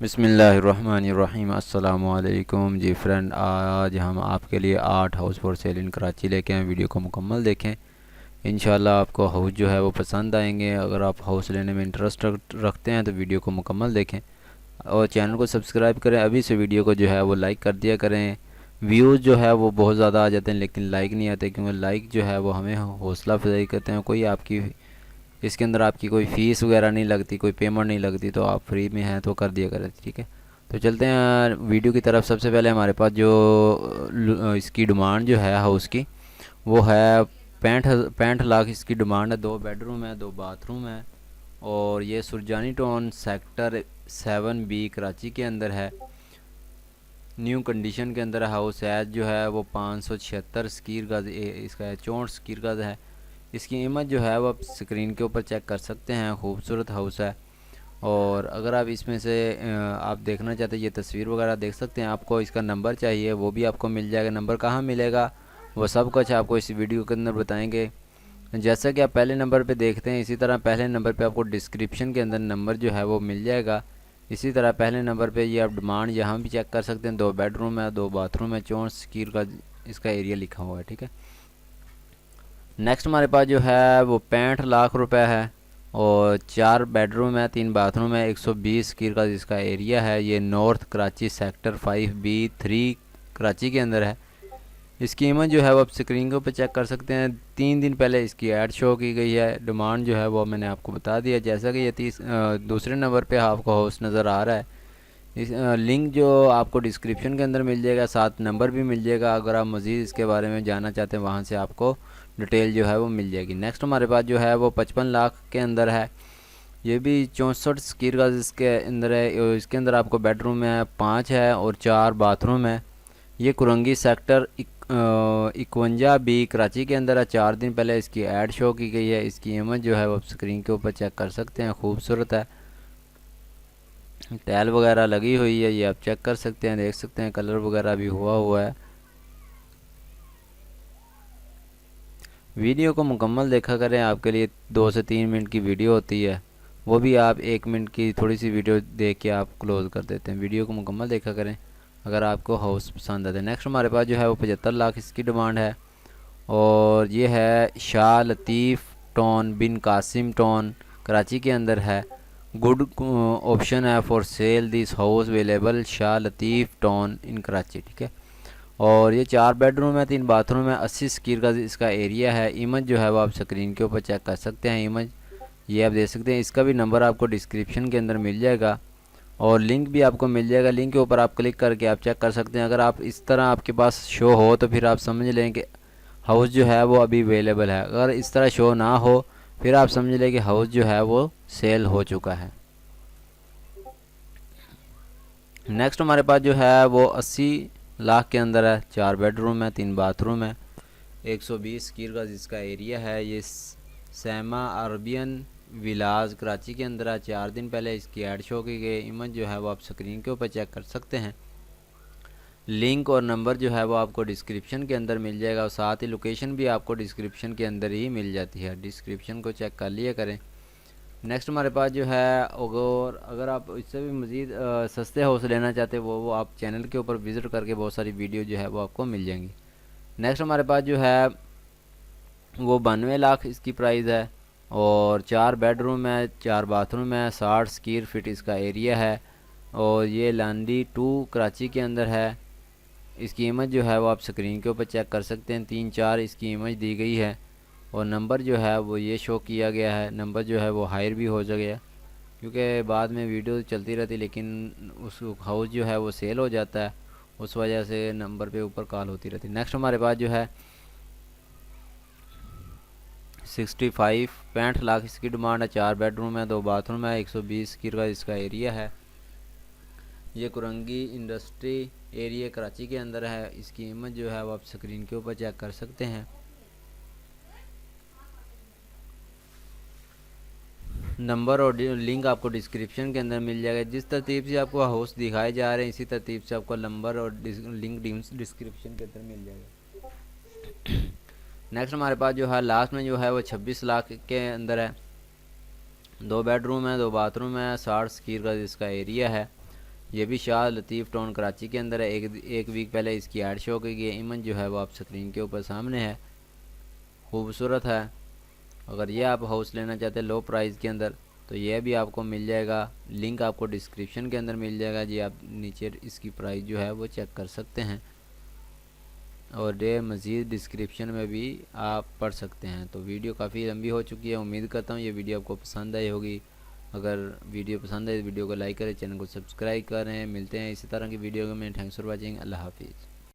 बिस्मिल्लाहिर्रहमानिर्रहीम। अस्सलामुअलैकुम जी फ्रेंड, आज हम आपके लिए 8 हाउस फॉर सेल इन कराची लेके आए। वीडियो को मुकम्मल देखें, इंशाल्लाह आपको हाउस जो है वो पसंद आएंगे। अगर आप हाउस लेने में इंटरेस्ट रखते हैं तो वीडियो को मुकम्मल देखें और चैनल को सब्सक्राइब करें। अभी से वीडियो को जो है वो लाइक कर दिया करें। व्यूज़ जो है वो बहुत ज़्यादा आ जाते हैं लेकिन लाइक नहीं आते, क्योंकि लाइक जो है वो हमें हौसला अफजाई करते हैं। कोई आपकी इसके अंदर आपकी कोई फ़ीस वगैरह नहीं लगती, कोई पेमेंट नहीं लगती, तो आप फ्री में हैं तो कर दिया करें, ठीक है। तो चलते हैं वीडियो की तरफ। सबसे पहले हमारे पास जो इसकी डिमांड जो है हाउस की वो है 65 लाख इसकी डिमांड है। 2 बेडरूम है, 2 बाथरूम है और ये Surjani town sector 7B Karachi के अंदर है। न्यू कंडीशन के अंदर हाउस है जो है वो 576 स्क्वायर गज इसका है, 64 स्क्वायर गज है। इसकी इमेज जो है वो आप स्क्रीन के ऊपर चेक कर सकते हैं। खूबसूरत हाउस है और अगर आप इसमें से आप देखना चाहते हैं, ये तस्वीर वगैरह देख सकते हैं। आपको इसका नंबर चाहिए वो भी आपको मिल जाएगा। नंबर कहाँ मिलेगा वो सब कुछ आपको इस वीडियो के अंदर बताएंगे। जैसा कि आप पहले नंबर पे देखते हैं, इसी तरह पहले नंबर पे आपको डिस्क्रिप्शन के अंदर नंबर जो है वो मिल जाएगा। इसी तरह पहले नंबर पे ये आप डिमांड यहाँ भी चेक कर सकते हैं। 2 बेडरूम है, 2 बाथरूम है, 64 स्क्वायर का इसका एरिया लिखा हुआ है, ठीक है। नेक्स्ट हमारे पास जो है वो 65 लाख रुपए है और 4 बेडरूम है, 3 बाथरूम है, 120 स्क्वायर का जिसका एरिया है। ये north Karachi sector 5B3 Karachi के अंदर है। इसकी इमेज जो है वो आप स्क्रीन के ऊपर चेक कर सकते हैं। 3 दिन पहले इसकी ऐड शो की गई है। डिमांड जो है वो मैंने आपको बता दिया। जैसा कि ये दूसरे नंबर पे आपको हाउस नज़र आ रहा है। इस लिंक जो आपको डिस्क्रिप्शन के अंदर मिल जाएगा, साथ नंबर भी मिल जाएगा। अगर आप मज़ीद इसके बारे में जानना चाहते हैं वहाँ से आपको डिटेल जो है वो मिल जाएगी। नेक्स्ट हमारे पास जो है वो 55 लाख के अंदर है। ये भी 64 स्क्वायर का इसके अंदर है और इसके अंदर आपको बेडरूम है 5 है और 4 बाथरूम है। ये कुरंगी सेक्टर 51B कराची के अंदर है। 4 दिन पहले इसकी ऐड शो की गई है। इसकी इमेज जो है वो स्क्रीन के ऊपर चेक कर सकते हैं। खूबसूरत है, टाइल वगैरह लगी हुई है, ये आप चेक कर सकते हैं, देख सकते हैं कलर वगैरह भी हुआ है। वीडियो को मुकम्मल देखा करें। आपके लिए 2 से 3 मिनट की वीडियो होती है, वो भी आप 1 मिनट की थोड़ी सी वीडियो देख के आप क्लोज़ कर देते हैं। वीडियो को मुकम्मल देखा करें अगर आपको हाउस पसंद आता है। नेक्स्ट हमारे पास जो है वो 75 लाख इसकी डिमांड है और ये है शाह लतीफ़ टाउन बिन कासिम टाउन कराची के अंदर है। गुड ऑप्शन है for sale this house available Shah Latif town in Karachi, ठीक है। और ये 4 बेडरूम है, 3 बाथरूम है, 80 स्क्वायर का इसका एरिया है। इमेज जो है वो आप स्क्रीन के ऊपर चेक कर सकते हैं। इमेज ये आप देख सकते हैं। इसका भी नंबर आपको डिस्क्रिप्शन के अंदर मिल जाएगा और लिंक भी आपको मिल जाएगा। लिंक के ऊपर आप क्लिक करके आप चेक कर सकते हैं। अगर आप इस तरह आपके पास शो हो तो फिर आप समझ लें कि हाउस जो है वो अभी अवेलेबल है। अगर इस तरह शो ना हो फिर आप समझ लें कि हाउस जो है वो सेल हो चुका है। नेक्स्ट हमारे पास जो है वो 80 लाख के अंदर है। 4 बेडरूम है, 3 बाथरूम है, 120 स्क्वायर का जिसका एरिया है। ये सैमा अरबियन विलाज कराची के अंदर है। 4 दिन पहले इसकी ऐड शो की गई। इमेज जो है वो आप स्क्रीन के ऊपर चेक कर सकते हैं। लिंक और नंबर जो है वो आपको डिस्क्रिप्शन के अंदर मिल जाएगा और साथ ही लोकेशन भी आपको डिस्क्रिप्शन के अंदर ही मिल जाती है। डिस्क्रिप्शन को चेक कर लिया करें। नेक्स्ट हमारे पास जो है अगर आप इससे भी मज़ीद सस्ते हाउस लेना चाहते हैं वो आप चैनल के ऊपर विज़िट करके बहुत सारी वीडियो जो है वो आपको मिल जाएंगी। नेक्स्ट हमारे पास जो है वो 92 लाख इसकी प्राइस है और 4 बेडरूम है, 4 बाथरूम है, 60 स्क्वायर फीट इसका एरिया है और ये लांडी 2 कराची के अंदर है। इसकी इमेज जो है वो आप स्क्रीन के ऊपर चेक कर सकते हैं। 3-4 इसकी इमेज दी गई है और नंबर जो है वो ये शो किया गया है। नंबर जो है वो हायर भी हो गया क्योंकि बाद में वीडियो चलती रहती लेकिन उस हाउस जो है वो सेल हो जाता है, उस वजह से नंबर पे ऊपर कॉल होती रहती। नेक्स्ट हमारे पास जो है 65 लाख इसकी डिमांड है। 4 बेडरूम है, 2 बाथरूम है, 120 स्क्वायर का इसका एरिया है। ये कुरंगी इंडस्ट्री एरिया कराची के अंदर है। इसकी इमेज जो है वो आप स्क्रीन के ऊपर चेक कर सकते हैं। नंबर और लिंक आपको डिस्क्रिप्शन के अंदर मिल जाएगा। जिस तरतीब से आपको हाउस दिखाए जा रहे हैं इसी तरतीब से आपको नंबर और लिंक डिस्क्रिप्शन के अंदर मिल जाएगा। नेक्स्ट हमारे पास जो है लास्ट में जो है वो 26 लाख के अंदर है। 2 बेडरूम है, 2 बाथरूम है, 60 स्क्वायर का इसका एरिया है। ये भी शाह लतीफ़ टाउन कराची के अंदर है। एक वीक पहले इसकी ऐड शो की गई। इमेज जो है वो आप स्क्रीन के ऊपर सामने है, खूबसूरत है। अगर ये आप हाउस लेना चाहते हैं लो प्राइस के अंदर तो ये भी आपको मिल जाएगा। लिंक आपको डिस्क्रिप्शन के अंदर मिल जाएगा जी, आप नीचे इसकी प्राइस जो है वो चेक कर सकते हैं और ये मज़ीद डिस्क्रिप्शन में भी आप पढ़ सकते हैं। तो वीडियो काफ़ी लंबी हो चुकी है, उम्मीद करता हूँ ये वीडियो आपको पसंद आई होगी। अगर वीडियो पसंद आए तो वीडियो को लाइक करें, चैनल को सब्सक्राइब करें। मिलते हैं इसी तरह की वीडियो में। Thanks for watching. अल्लाह हाफिज़।